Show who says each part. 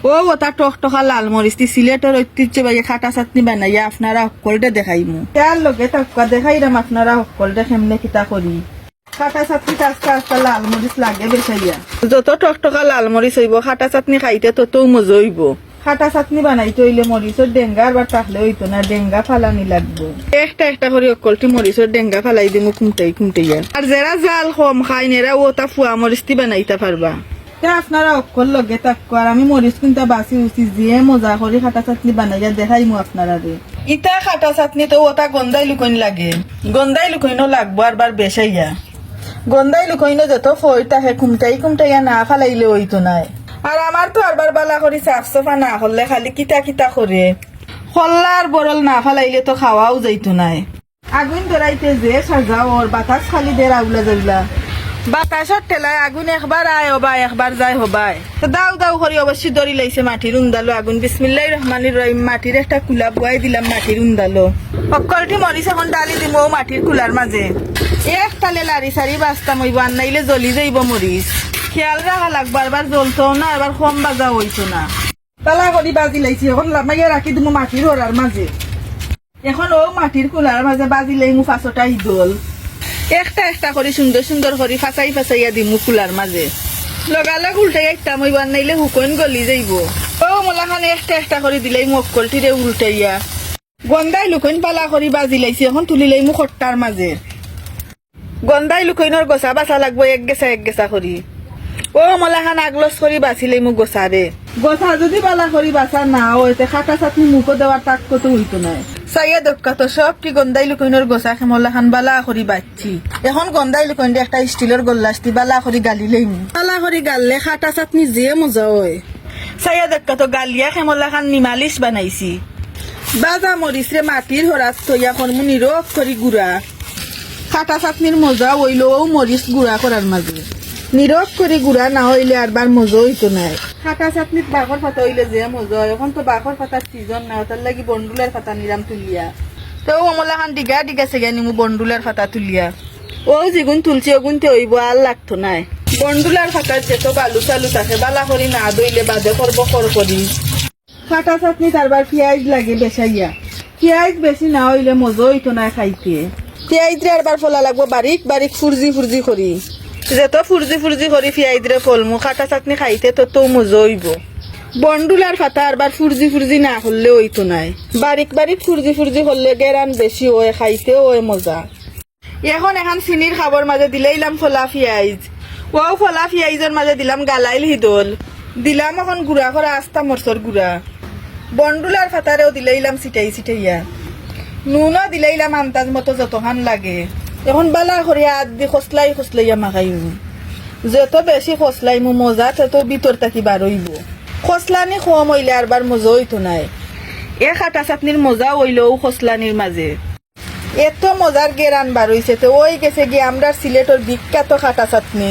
Speaker 1: ও ওটা টকটকা লাল মরিচ সিলেটের ঐতিহ্যবাহী খাটা চাটনি বানাইয়া আপনারা সকলটা দেখাইমু। তার লগে তক্কা দেখাইলাম আপনারা সকলটা কেমনে কিতা করি। খাটা চাটনি আস্তে আস্তে লাল মরিচ লাগে বেসাইয়া। যত টকটকা লাল মরিচ হইব খাটা চাটনি খাইতে তত মজা হইব। খাটা চাটনি বানাইতে হইলে মরিচের ডেঙ্গা আবার তাহলে হইতো না, ডেঙ্গা ফালানি লাগবো। একটা একটা করে অকলটি মরিচের ডেঙ্গা ফালাই দিমু কুমটাইয়া। আর যারা জাল কম খাই নেরা ওটা ফুয়া মরিচটি বানাইতে পারবা। আপনারা অক্ষর লগে তাক্কো আর আমি মরিচ কিনতে বাঁচি উচিত দিয়ে মজা করে খাটা চাটনি বানাইয়া দেখাইমু আপনারা রে। ইটা খাটা চাটনি তো ওটা গন্ধাই লুকইন লাগে, গন্ধাই লুকইনও লাগবো আর বার বেসাইয়া। গন্ধাই লুকইনও যত ফই তাহে কুমটাইয়া না ফালাইলে হইতো নাই। আর আমার তো আরবার বালা করি সাফ সাফা না করলে খালি কিতা কিতা করে খল্লার বরল না ফালাইলে তো খাওয়াও যাইতো নাই। আগুন ধরাইতে যে সাজাও ওর বাতাস খালি দের আউলা যাইলা। বাতাসর ঠেলায় আগুন একবার আয় হবাই একবার যায় হবাই। তো দাও দাও করি অবশ্যই দড়ি লাইছে মাটির উন্দালো আগুন। বিসমিল্লাহির রহমানির রহিম। মাটির একটা কুলা বুয়াই দিলাম মাটির উন্দালো। অক্কলটি মরিচ এখন ডালি দিব মাটির কুলার মাঝে। এক তালে লারি সারি বাস্তাম হইব আর নাইলে জ্বলি যাইব মরিচ। খেয়াল রাখা লাগবো আবার জ্বলতো না এবার কম বাজা হইতো না। তালা করি বাজি লাইছি এখন লামাইয়া রাখি দিব মাটির ওরার মাঝে। এখন ও মাটির কুলার মাঝে বাজি লাই মু ফাঁসটা ইদল। একটা একটা করে সুন্দর সুন্দর করে ফাঁসাইয়া দিমু কুলার মাঝে। লগালগ উল্টাই একটা মই বানাইলে হুকন গলি যাইব। ও মোলাখানে একটা একটা করে দিলাই মক্কলটি রে উল্টাইয়া। গন্ধাই লুকইন পালা করি বাজি লাইছি এখন তুলি লাই মু খট্টার মাঝে। গন্ধাই লুকইনের গোসা বাসা লাগবো এক গেছা করি। ও মোলাখান আগলস করি বাঁচিলে মু গোসা রে। গোসা যদি বালা করি বাসা না হইতে খাটা চাটনি মুখো দেওয়ার তাক কত হইতো নাই। চাইয়া দক্কা তো সব কি গন্ধাই লুকইনের গোসা খেমলা খান বালা করি বাচ্ছি। এখন গন্ধাই লুকইন একটা স্টিলের গল্লাস্তি বালা করি গালিলেই মু। বালা করি গাললে খাটা চাটনি যে মজা হয়। চাইয়া দক্কা তো গালিয়া খেমলা খান নিমালিশ বানাইছি। বাজা মরিচরে মাটির হরাত তৈয়া করমু নিরব করি গুড়া। খাটা চাটনির মজা হইল ও মরিচ গুড়া করার মাঝে। নিরব করে গুড়া না হইলে আরবার মজা হইতো নাই। খাটা চাটনিত বাঘর পাতা হইলে যে মজা হয়। এখন তো বাঘর পাতার সিজন না, তার লাগি বন্ডুলের পাতা নিরাম তুলিয়া। তো অমলা খান ডিগা সেগা নিমু বন্ডুলের পাতা তুলিয়া। ও যেগুন তুলছি ওগুনতে হইব আর লাগতো নাই। বন্ডুলার পাতার যেত বালু চালু থাকে বালা করি না দইলে বাদে করব কর করি। খাটা চাটনি তারবার পেঁয়াজ লাগে বেসাইয়া। পেঁয়াজ বেশি না হইলে মজা হইতো না খাইতে। পেঁয়াজ রে আরবার ফলা লাগবো বারিক বারিক ফুরজি করি। যত ফুরজি করি পেঁয়াজ রে ফলমু খাটা চাটনি খাইতে তত মজা হইব। বন্ডুলার পাতা আরবার ফুরজি না করলে হইতো নাই। বারিক ফুরজি করলে গেরান বেশি হয় খাইতেও হয় মজা। এখন চিনির খাবার মাঝে দিলাইলাম ফলা পেঁয়াজ। ও ফলা পেঁয়াজের মাঝে দিলাম গালাইল হিদল। দিলাম এখন গুড়া করা আস্তা মরচর গুড়া। বন্ডুলার পাতারেও দিলাইলাম ছিটাইয়া। নুনও দিলাইলাম আন্দাজ মতো যতখান লাগে। এখন বালা করে হাত দি খসলাইয়া মাখাইমু। যত বেশি খসলাইমু মজা তত ভিতর থাকি বার হইব। খসলানি কম হইলে আরবার মজা হইতো নাই। এ খাটা চাটনির মজা হইলেও খসলানির মাঝে। এত মজার গেরান বার হইছে তো ওই গেছে গিয়ে আমরা সিলেটের বিখ্যাত খাটা চাটনি।